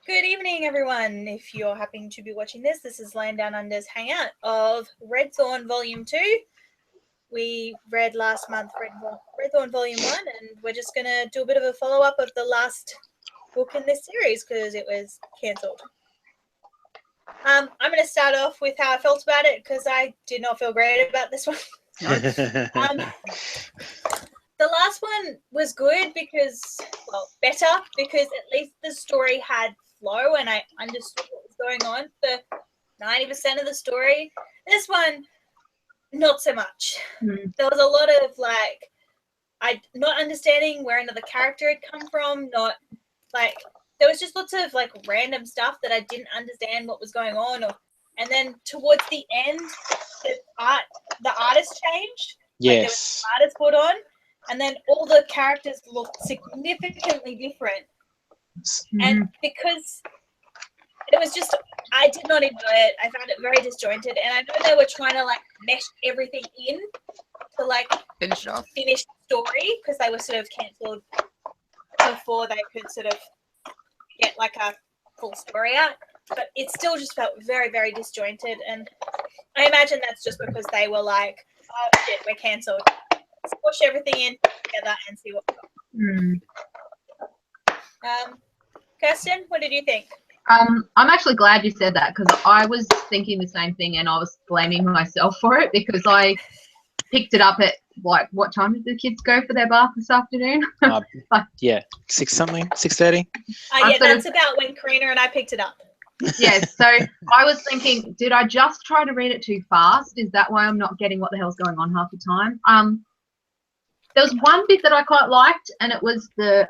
Good evening, everyone. If you're happening to be watching this, this is Land Down Under's hangout of Red Thorn Volume 2. We read last month Red Thorn Volume 1, and we're just going to do a bit of a follow-up of the last book in this series because it was cancelled. I'm going to start off with how I felt about it because I did not feel great about this one. The last one was good because, well, better because at least the story had flow and I understood what was going on for 90% of the story. This one, not so much. There was a lot of not understanding where another character had come from, there was just lots of random stuff that I didn't understand what was going on. And then towards the end, the artist changed. Yes. There was an artist put on. And then all the characters looked significantly different. And because it was just, I did not enjoy it. I found it very disjointed. And I know they were trying to mesh everything in to finish off. Finish the story because they were sort of cancelled before they could sort of get a full story out. But it still just felt very, very disjointed. And I imagine that's just because they were like, oh shit, we're cancelled. Squish everything in together and see what we got. Kirsten, what did you think? I'm actually glad you said that because I was thinking the same thing and I was blaming myself for it because I picked it up at what time did the kids go for their bath this afternoon? Yeah, 6:30. Yeah, that's about when Karina and I picked it up. Yes, so I was thinking, did I just try to read it too fast? Is that why I'm not getting what the hell's going on half the time? There was one bit that I quite liked, and it was the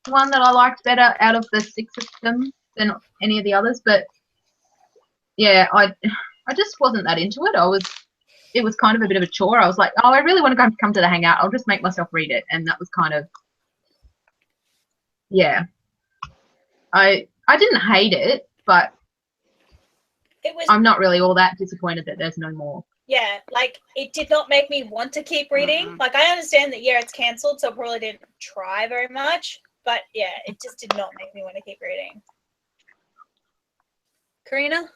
one that I liked better out of the 6 of them than any of the others. But yeah, I just wasn't that into it. It was kind of a bit of a chore. I was like, oh, I really want to come to the hangout. I'll just make myself read it, and that was kind of, yeah. I didn't hate it, but I'm not really all that disappointed that there's no more. Yeah, it did not make me want to keep reading. I understand that, yeah, it's cancelled, so I probably didn't try very much. But, yeah, it just did not make me want to keep reading. Karina?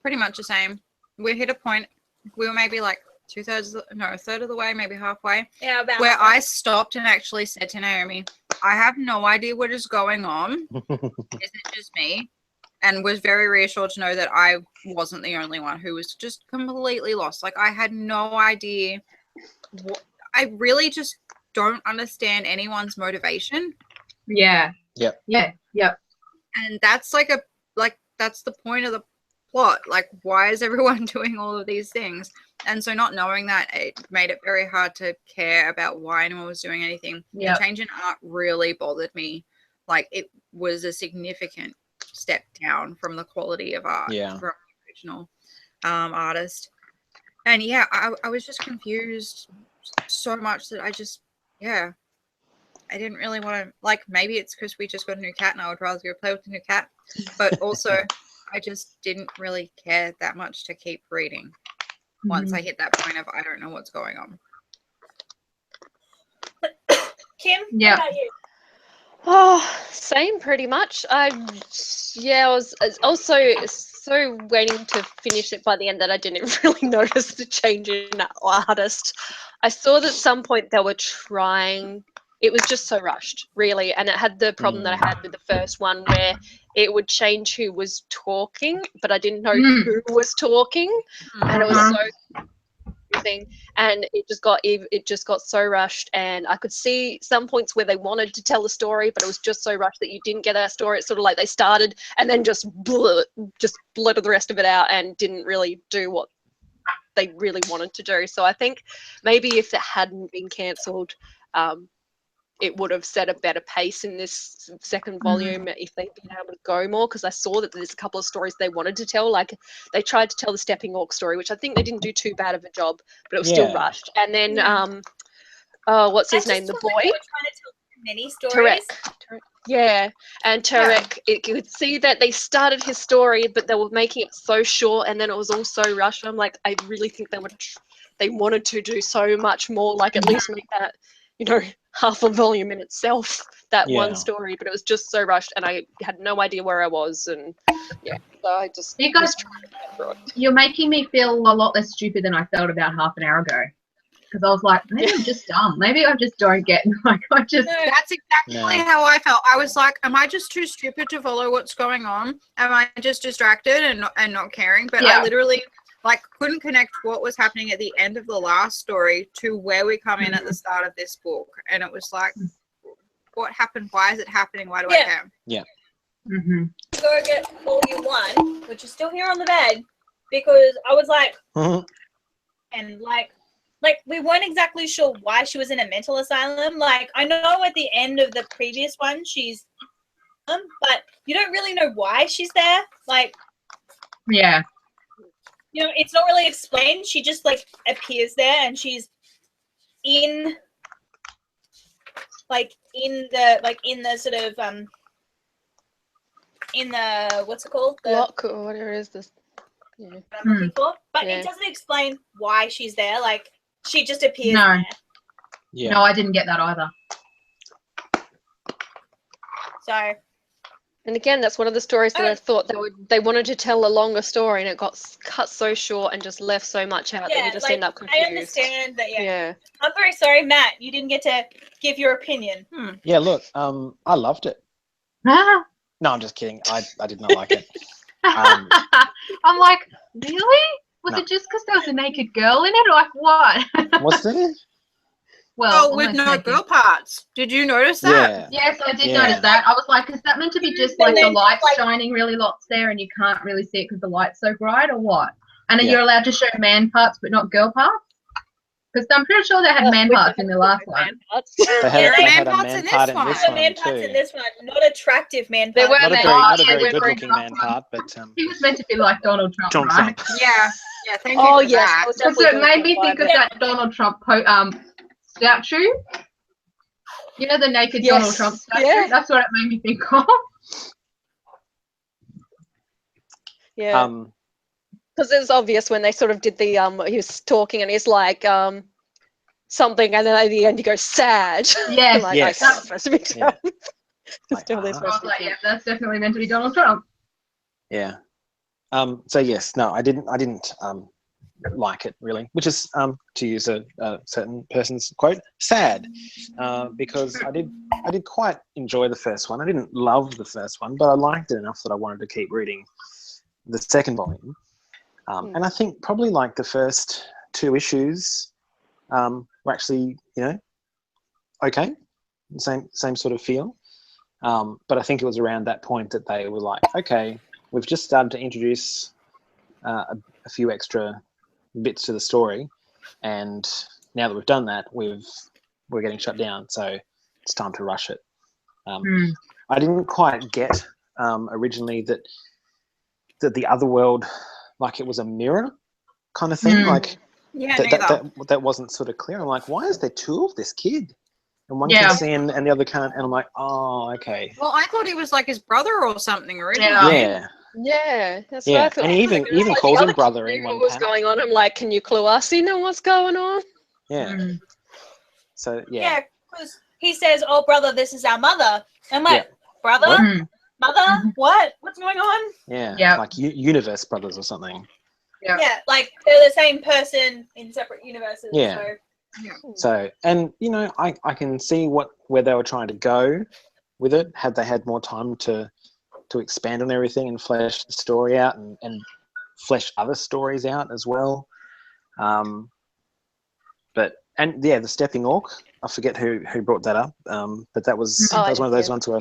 Pretty much the same. We hit a point, we were maybe a third of the way, maybe halfway. Yeah, about where I stopped and actually said to Naomi, I have no idea what is going on. Is it just me? And was very reassured to know that I wasn't the only one who was just completely lost. I had no idea. I really just don't understand anyone's motivation. Yeah. Yep. Yeah. Yep. And that's that's the point of the plot. Why is everyone doing all of these things? And so not knowing that, it made it very hard to care about why anyone was doing anything. Yep. The change in art really bothered me. It was a significant step down from the quality of art from the original artist. And yeah, I was just confused so much that I didn't really want to, maybe it's because we just got a new cat and I would rather go play with the new cat, but also I just didn't really care that much to keep reading once I hit that point of I don't know what's going on. Kim, yeah. what about you? Oh, same pretty much. I was also so waiting to finish it by the end that I didn't really notice the change in artist. I saw that at some point they were trying, it was just so rushed, really, and it had the problem that I had with the first one where it would change who was talking, but I didn't know who was talking, and it was so confusing, and it just got so rushed, and I could see some points where they wanted to tell the story, but it was just so rushed that you didn't get that story. It's sort of like they started and then just blurted the rest of it out and didn't really do what they really wanted to do. So I think maybe if it hadn't been cancelled, it would have set a better pace in this second volume if they'd been able to go more, because I saw that there's a couple of stories they wanted to tell. They tried to tell the Stepping Orc story, which I think they didn't do too bad of a job, but it was still rushed. And then, what's his name? The boy? They were trying to tell many stories. Tarek. Yeah, and Tarek, you could see that they started his story, but they were making it so short, and then it was all so rushed. I'm like, I really think they wanted to do so much more, at least make that, half a volume in itself. that Yeah. one story, but it was just so rushed, and I had no idea where I was, and yeah, so I just You guys- was trying to get through it. You're making me feel a lot less stupid than I felt about half an hour ago. Because I was like, maybe I'm just dumb. Maybe I just don't get, like, I just, No, That's exactly No. how I felt. I was like, am I just too stupid to follow what's going on? Am I just distracted and not caring? But Yeah. I literally like couldn't connect what was happening at the end of the last story to where we come in at the start of this book. And it was like, what happened? Why is it happening? Why do I Yeah. care? mm-hmm. go get volume 1, which is still here on the bed, because I was like, Mhm. and like we weren't exactly sure why she was in a mental asylum. Like, I know at the end of the previous one she's but you don't really know why she's there. Like, Yeah. you know, it's not really explained. She just like appears there, and she's in in the sort of in the, what's it called, the Lock or whatever it is. This. Yeah. what I'm looking for, but Yeah. it doesn't explain why she's there. Like, she just appears No. there. Yeah. No, I didn't get that either. So And again, that's one of the stories that I thought they wanted to tell a longer story, and it got cut so short and just left so much out that yeah, you just like, end up confused. I understand that. Yeah. Yeah. I'm very sorry, Matt. You didn't get to give your opinion. Yeah, look, I loved it. Ah. No, I'm just kidding. I did not like it. Um, I'm like, really? Was No. it just because there was a naked girl in it? Like, what? Was there? Well, Oh, with almost no naked. girl parts. Did you notice that? Yeah. Yes, I did Yeah. notice that. I was like, is that meant to be just And like the then, lights like- shining really lots there and you can't really see it because the light's so bright, or what? And then Yeah. you're allowed to show man parts but not girl parts? Because I'm pretty sure they had man We parts don't in the have last man one. parts. They had, Yeah, they man had a parts man in part this in one. this There were one man parts too. in this one, not attractive man There parts. were Not a man very, parts. not a They very were good very looking tough man ones. part, but He was meant to be like Donald Trump, Donald right? Trump. Yeah. Yeah. Thank you Oh for yes, that. I was Because definitely it made me gonna think of find that Donald Trump statue. You know, the naked Yes. Donald Trump statue? Yeah. That's what it made me think of. Yeah, um, because it's obvious when they sort of did the he was talking and he's like something, and then at the end he goes sad. Yes. Like, Yes. okay, that's supposed to be Yeah. Trump. It's totally uh-huh. I was supposed to be like, Trump. yeah, that's definitely meant to be Donald Trump. yeah. So yes, no, I didn't like it really, which is to use a certain person's quote, sad, because I did quite enjoy the first one. I didn't love the first one, but I liked it enough that I wanted to keep reading the second volume. And I think probably like the first 2 issues were actually, you know, okay, same sort of feel. But I think it was around that point that they were like, okay, we've just started to introduce a few extra bits to the story, and now that we've done that, we're getting shut down, so it's time to rush it. I didn't quite get originally that the other world, like it was a mirror kind of thing, like Yeah, neither. that wasn't sort of clear. I'm like, why is there 2 of this kid? And one Yeah. can see and the other can't. And I'm like, oh, okay. Well, I thought he was like his brother or something originally. Yeah. Yeah, that's Yeah, what I thought. and he even Like, calls the him other brother kid in knew one what was panel. going on. I'm like, can you clue us in on what's going on? Yeah. So yeah. Yeah, because he says, "Oh, brother, this is our mother." I'm like, "Brother, What? mother, what? What's going on?" Yeah. Yeah. Like universe brothers or something. Yeah. Yeah, like they're the same person in separate universes. Yeah. So. So, and you know, I can see where they were trying to go with it. Had they had more time to expand on everything and flesh the story out and flesh other stories out as well. But the stepping orc, I forget who brought that up. But that was Oh, one of those yeah. ones where I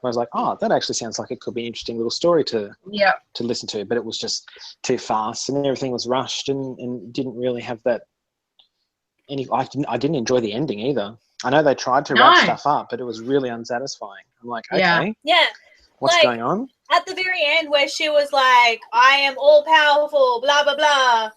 was like, oh, that actually sounds like it could be an interesting little story to listen to. But it was just too fast and everything was rushed and didn't really have that. I didn't enjoy the ending either. I know they tried to wrap stuff up, but it was really unsatisfying. I'm like, okay, Yeah. what's like, going on? At the very end where she was like, "I am all powerful, blah, blah, blah."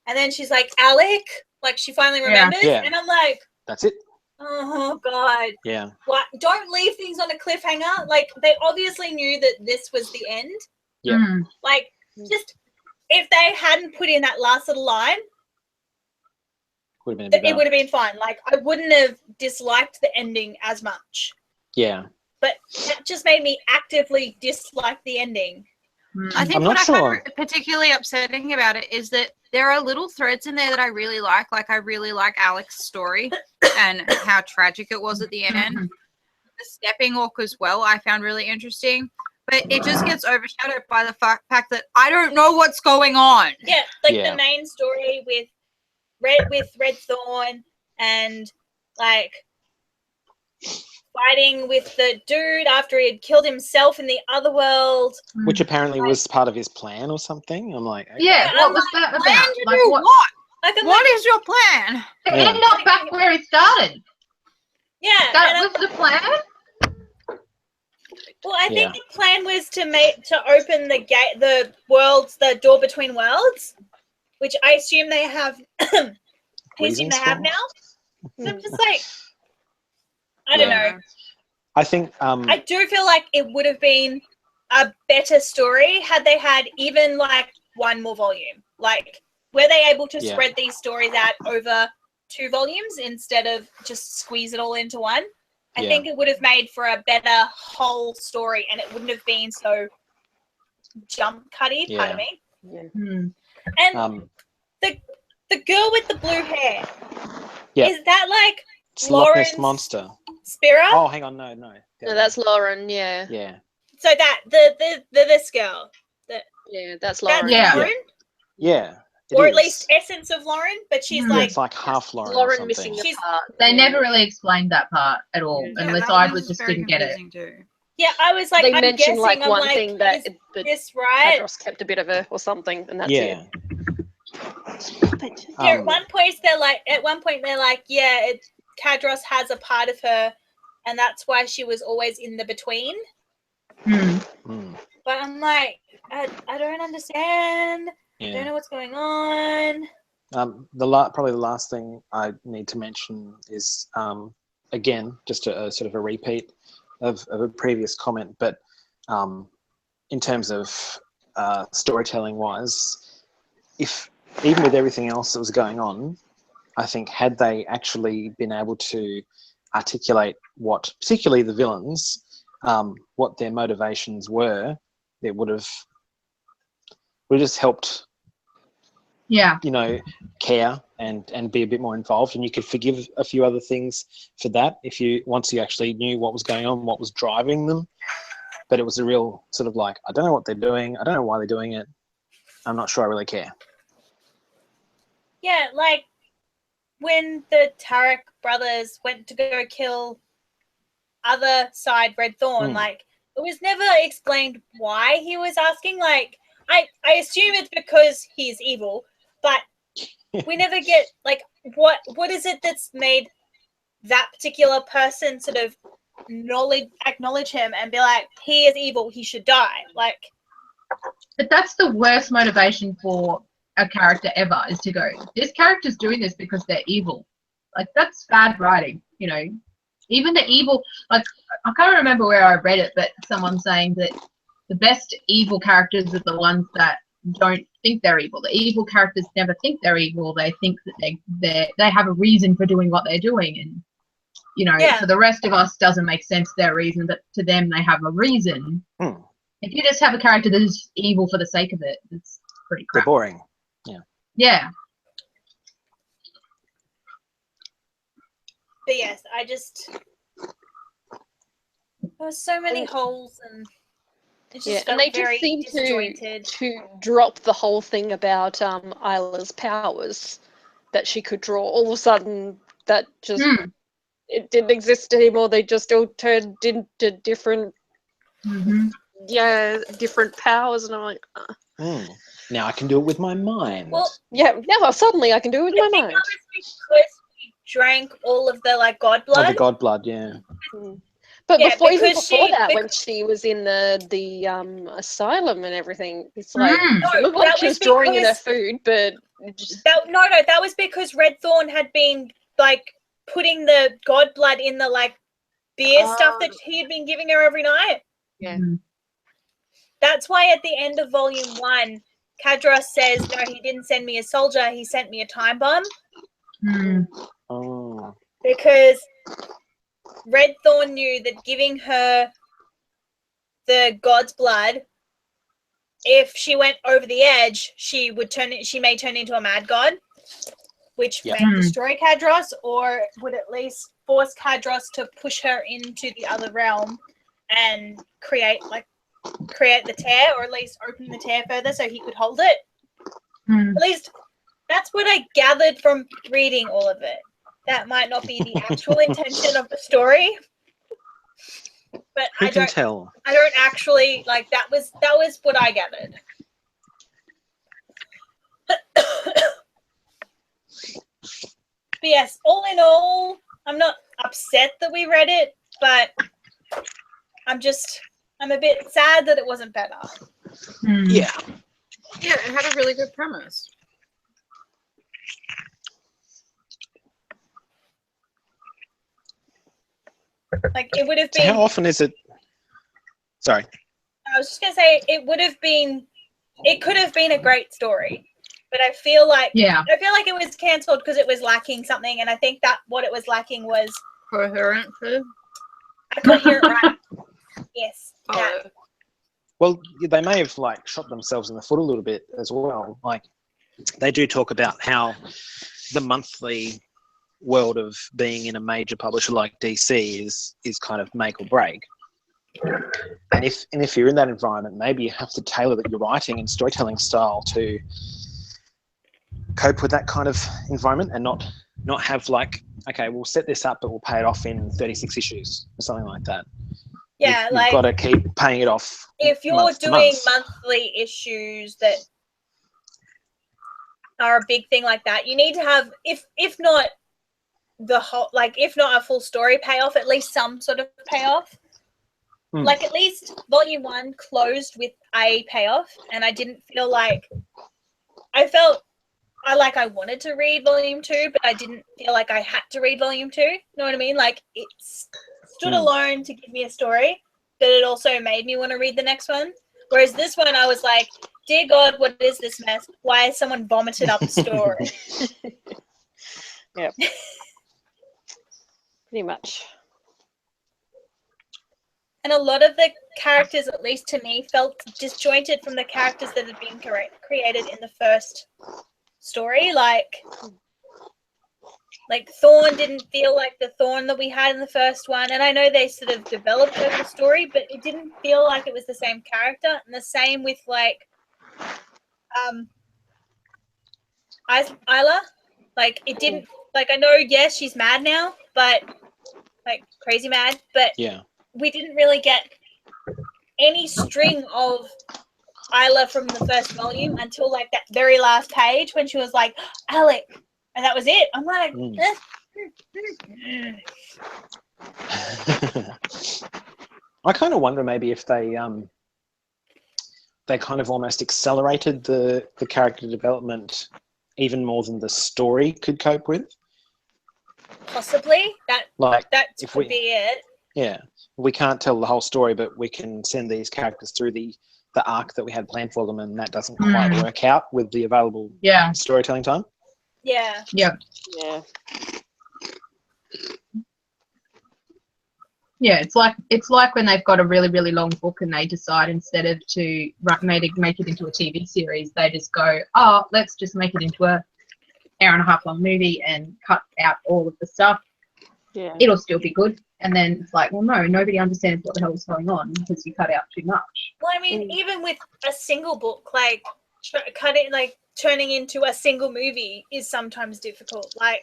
And then she's like, "Alec," like she finally remembers. Yeah. And I'm like, That's it. oh, God. Yeah. What? Don't leave things on a cliffhanger. Like, they obviously knew that this was the end. Yeah. Like, just if they hadn't put in that last little line, Would have been a bit it would better. have been fine. Like, I wouldn't have disliked the ending as much. Yeah. But that just made me actively dislike the ending. I think I'm what not I find sure. particularly upsetting about it is that there are little threads in there that I really like. Like I really like Alex's story and how tragic it was at the end. The stepping walk as well, I found really interesting. But it just gets overshadowed by the fact that I don't know what's going on. Yeah, like Yeah. the main story with Red Thorn and like fighting with the dude after he had killed himself in the other world. Which apparently was part of his plan or something. I'm like, okay. Yeah, what was that Plan about? to Like do what? what? Like, I'm What like, is your plan? To Yeah. end up back where he started. yeah, That and was the plan. well, I think Yeah. the plan was to open the gate, the door between worlds, which I assume they have. I assume Reasons they have for? now. So I'm just like, I don't Yeah. know. I think I do feel like it would have been a better story had they had even like one more volume. Like, were they able to Yeah. spread these stories out over 2 volumes instead of just squeeze it all into one? I Yeah. think it would have made for a better whole story, and it wouldn't have been so jump cutty. Yeah. Pardon me. Hmm. And the girl with the blue hair, Yeah. is that like it's Loch Ness Lauren's Monster. Spira? Oh, hang on, no. No, that's Lauren. Yeah, Yeah. So that the this girl, yeah, that's that's Lauren. Yeah. Lauren, Yeah. It or is. at least essence of Lauren, but she's Hmm. Yeah, like, it's like half Lauren or Lauren something. missing a She's- part. They yeah. never really explained that part at all, Yeah, unless that I one was just very didn't get it. confusing too. yeah, I was like, They I'm mentioned guessing, like I'm one like, thing that is that this right? Tedros kept a bit of her or something, and that's Yeah. it. Yeah, at one point they're like, yeah, Kadros has a part of her, and that's why she was always in the between. Hmm. Mm, But I'm like, I don't understand. I don't yeah. know what's going on. Probably the last thing I need to mention is again just a sort of a repeat of a previous comment, but in terms of storytelling wise, if even with everything else that was going on, I think had they actually been able to articulate what, particularly the villains, what their motivations were, it would have just helped, Yeah. you know, care and be a bit more involved, and you could forgive a few other things for that if you once you actually knew what was going on, what was driving them. But it was a real sort of like, I don't know what they're doing, I don't know why they're doing it, I'm not sure I really care. Yeah, like when the Tarek brothers went to go kill other side Red Thorn, like it was never explained why he was asking. Like I assume it's because he's evil, but we never get like what is it that's made that particular person sort of acknowledge him and be like, he is evil, he should die. Like, But that's the worst motivation for a character ever, is to go, this character's doing this because they're evil. Like, that's bad writing, you know. Even the evil, like, I can't remember where I read it, but someone saying that the best evil characters are the ones that don't think they're evil. The evil characters never think they're evil. They think that they have a reason for doing what they're doing, and you know, Yeah. for the rest of us, doesn't make sense their reason, but to them, they have a reason. If you just have a character that is evil for the sake of it, it's pretty They're crap. boring. Yeah. but yes, I just there were so many holes, and it just Yeah, felt and they very just seem disjointed. to drop the whole thing about Isla's powers, that she could draw. All of a sudden, that just it didn't exist anymore. They just all turned into different, different powers, and I'm like, Now I can do it with my mind. Well, yeah. Now suddenly I can do it with I my think mind. that was because we drank all of the like god Oh, blood. the god blood, yeah. But Yeah, before because that, when she was in the asylum and everything, it's like No, it looked like that she was was drawing in her because- food, but it just, that was because Red Thorn had been like putting the god blood in the like beer stuff that he had been giving her every night. Yeah. That's why at the end of volume 1, Kadros says, no, he didn't send me a soldier, he sent me a time bomb. Oh. Because Red Thorn knew that giving her the god's blood, if she went over the edge, she may turn into a mad god, which Yeah. may destroy Kadros, or would at least force Kadros to push her into the other realm and create the tear, or at least open the tear further so he could hold it. At least that's what I gathered from reading all of it. That might not be the actual intention of the story, but Who can tell? I don't actually that was what I gathered. But yes, all in all, I'm not upset that we read it, but I'm a bit sad that it wasn't better. Yeah. Yeah, it had a really good premise. Like, it would have So been. how often is it? Sorry. I was just gonna say it could have been a great story, but I feel like it was cancelled because it was lacking something, and I think that what it was lacking was Coherency. I can't hear it right. Yes. Oh. Well, they may have shot themselves in the foot a little bit as well. Like, they do talk about how the monthly world of being in a major publisher like DC is kind of make or break. And if you're in that environment, maybe you have to tailor your writing and storytelling style to cope with that kind of environment, and not have okay, we'll set this up, but we'll pay it off in 36 issues or something like that. Yeah, you've got to keep paying it off. If you're doing monthly issues that are a big thing like that, you need to have, if not the whole, if not a full story payoff, at least some sort of payoff. At least volume 1 closed with a payoff, and I didn't feel I wanted to read volume 2, but I didn't feel like I had to read volume 2. You know what I mean? It stood alone to give me a story, but it also made me want to read the next one. Whereas this one, I was like, dear God, what is this mess? Why has someone vomited up the story? Yep. Pretty much. And a lot of the characters, at least to me, felt disjointed from the characters that had been created in the first story. Thorn didn't feel like the Thorn that we had in the first one. And I know they sort of developed over the story, but it didn't feel like it was the same character. And the same with Isla. It didn't, I know, yes, she's mad now, but crazy mad, but yeah, we didn't really get any string of Isla from the first volume until that very last page when she was like, Alec, and that was it. I'm like, I kind of wonder maybe if they kind of almost accelerated the character development even more than the story could cope with. Possibly that could be it. Yeah, we can't tell the whole story, but we can send these characters through the arc that we had planned for them, and that doesn't quite work out with the available storytelling time. Yeah. Yeah. Yeah. Yeah, it's like when they've got a really, really long book and they decide instead of to make it into a TV series, they just go, oh, let's just make it into a hour and a half long movie and cut out all of the stuff. Yeah. It'll still be good. And then it's like, well, no, nobody understands what the hell is going on because you cut out too much. Well, I mean, even with a single book, turning into a single movie is sometimes difficult. What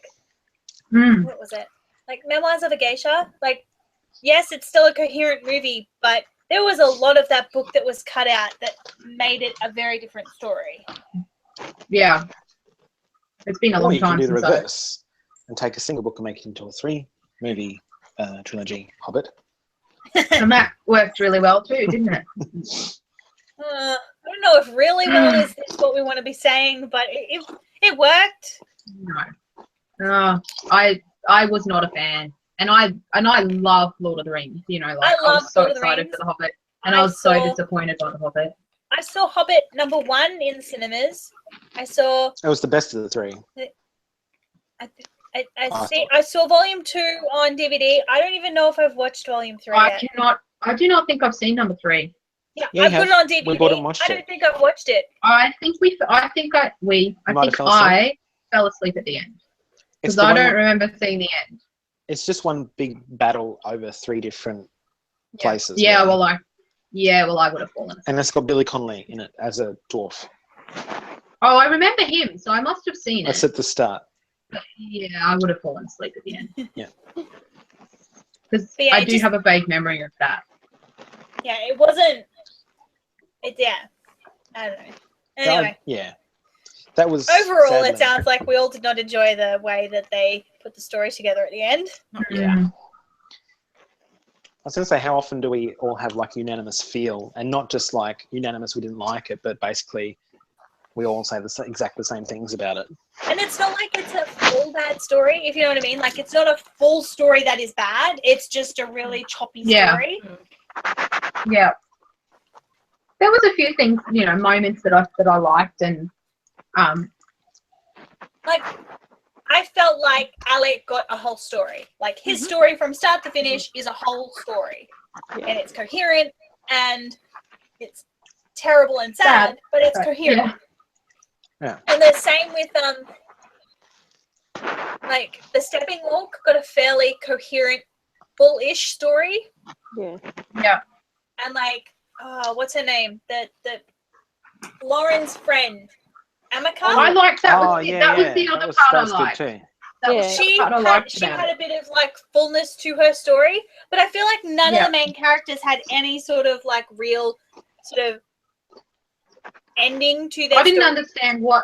was it? Memoirs of a Geisha? Yes, it's still a coherent movie, but there was a lot of that book that was cut out that made it a very different story. Yeah. It's been a long time since since the reverse and take a single book and make it into a 3-movie trilogy, Hobbit. And that worked really well too, didn't it? I don't know if really well is what we want to be saying, but it worked. No. I was not a fan. And I love Lord of the Rings, I was so excited for The Hobbit. And I was so disappointed by The Hobbit. I saw Hobbit #1 in cinemas. It was the best of the 3. I I saw volume 2 on DVD. I don't even know if I've watched volume 3 yet. I do not think I've seen number 3. Yeah, Yeah, I you put have. it on DVD. We bought it and watched I don't it. think I've watched it. I fell asleep at the end. It's Because the I one don't that- remember seeing the end. It's just one big battle over 3 different places. Yeah, really. well, I would have fallen asleep. And it's got Billy Connolly in it as a dwarf. Oh, I remember him, so I must have seen That's it. at the start. But yeah, I would have fallen asleep at the end. Yeah. Because But yeah, I it do just- have a vague memory of that. Yeah, it wasn't. Yeah. I don't know. Anyway, Yeah. That was overall, sadly- it sounds like we all did not enjoy the way that they put the story together at the end. Yeah. Mm. I was going to say, how often do we all have like unanimous feel, and not just like unanimous we didn't like it, but basically we all say exactly the same things about it. And it's not like it's a full bad story, if you know what I mean. Like, it's not a full story that is bad. It's just a really choppy Yeah. story. Yeah. There was a few things, moments that I liked, and Like, I felt like Alec got a whole story. Like, his story from start to finish is a whole story. Yeah. And it's coherent, and it's terrible and sad, but it's coherent. Yeah. And the same with like the Stepping Walk got a fairly coherent, full-ish story. Yeah. Yeah. And like, what's her name? The Lauren's friend, Amaka. I liked that. Oh, Was yeah, that was yeah. the other That was part I good liked. too. That Yeah. was the She part I had, liked she about had it. a bit of like fullness to her story, but I feel like none of Yeah. the main characters had any sort of like real sort of ending to their I didn't story. understand why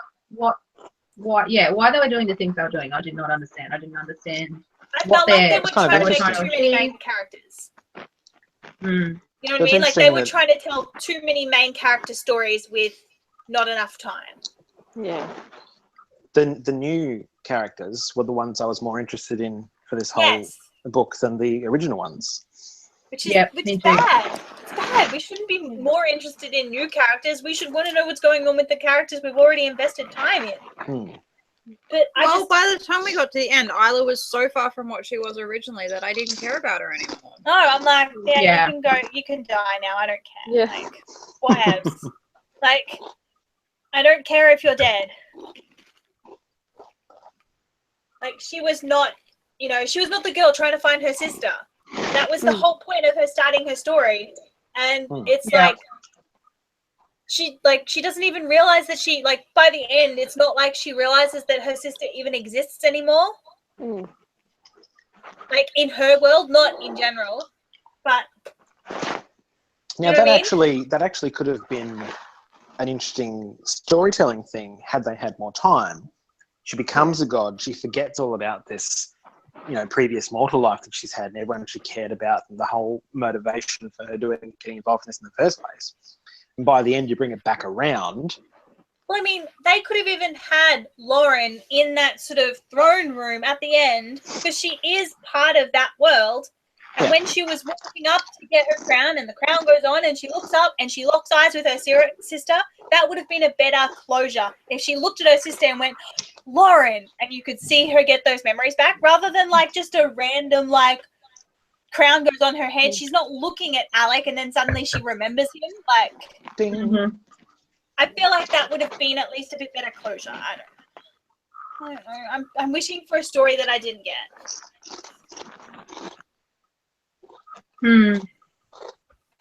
they were doing the things they were doing. I did not understand. I didn't understand. I what felt like they they're were kind of trying to make interesting. too many main characters. Mm. You know what I That's mean? Like they interesting were that- trying to tell too many main character stories with not enough time. Yeah. The new characters were the ones I was more interested in for this whole Yes. book than the original ones. Which is, Yep, which me is too. bad. It's bad. We shouldn't be more interested in new characters. We should want to know what's going on with the characters we've already invested time in. Hmm. But I Well, just, by the time we got to the end, Isla was so far from what she was originally that I didn't care about her anymore. no, I'm like, yeah, Yeah. you can go, you can die now. I don't care. Yeah. Like, whatevs. Like, I don't care if you're dead. Like, she was not, she was not the girl trying to find her sister. That was the whole point of her starting her story. And it's Yeah. she doesn't even realize that by the end, it's not like she realizes that her sister even exists anymore. Mm. Like, in her world, not in general. But Now know what I that mean? actually could have been an interesting storytelling thing had they had more time. She becomes a god. She forgets all about this, previous mortal life that she's had and everyone she cared about and the whole motivation for her getting involved in this in the first place. And by the end, you bring it back around. well, I mean, they could have even had Lauren in that sort of throne room at the end because she is part of that world. And Yeah. when she was walking up to get her crown and the crown goes on and she looks up and she locks eyes with her sister, that would have been a better closure if she looked at her sister and went, Lauren, and you could see her get those memories back rather than like just a random like crown goes on her head. She's not looking at Alec and then suddenly she remembers him. Like, Ding. Mhm. I feel like that would have been at least a bit better closure. I don't know. I'm wishing for a story that I didn't get. Hmm.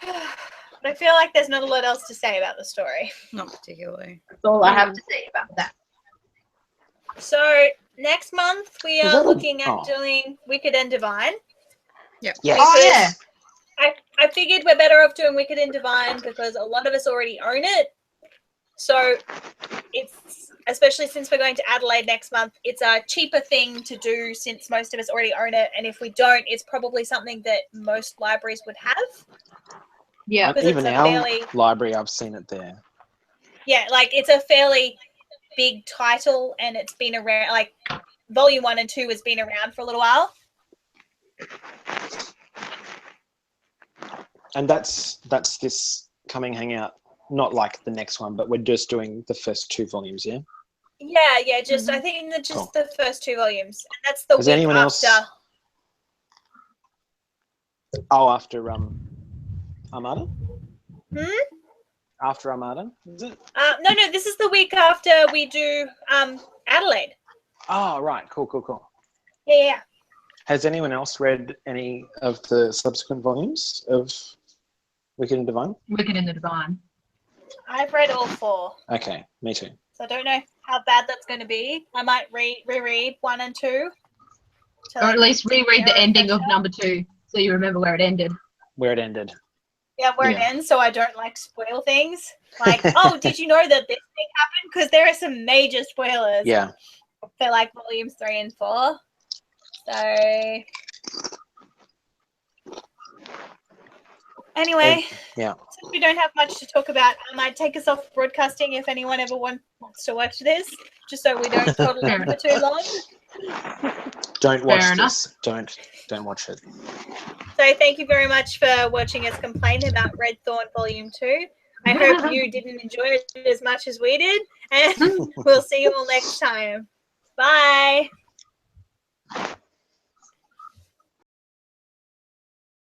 But I feel like there's not a lot else to say about the story. Not particularly. That's all I have to say about that. So next month we Was are that a- looking at oh. doing Wicked and Divine. Yes. Oh yeah. I figured we're better off doing Wicked and Divine because a lot of us already own it. So it's, especially since we're going to Adelaide next month, it's a cheaper thing to do since most of us already own it. And if we don't, it's probably something that most libraries would have. Yeah. Because Even it's a our fairly- library, I've seen it there. Yeah, like it's a fairly big title and it's been around, like volume 1 and 2 has been around for a little while. And that's this coming hangout, not like the next one, but we're just doing the first 2 volumes, yeah? Yeah, just I think just the first 2 volumes. And that's the Has week anyone after. else? Oh, after Armada? After Armada, is it? No, this is the week after we do Adelaide. Oh, right. Cool. Yeah. Has anyone else read any of the subsequent volumes of Wicked and Divine? Wicked and the Divine. I've read all 4. Okay, me too. So I don't know how bad that's going to be. I might reread 1 and 2. Or at least reread the ending of refresher. number 2 so you remember where it ended. Where it ended. Yeah, where it ends, so I don't spoil things. Like, oh, did you know that this thing happened? Because there are some major spoilers. Yeah. For volumes 3 and 4. So anyway, since we don't have much to talk about, I might take us off broadcasting if anyone ever wants to watch this, just so we don't toddle on for too long. Don't watch this. Don't watch it. So thank you very much for watching us complain about Red Thorn Volume 2. I hope you didn't enjoy it as much as we did, and we'll see you all next time. Bye.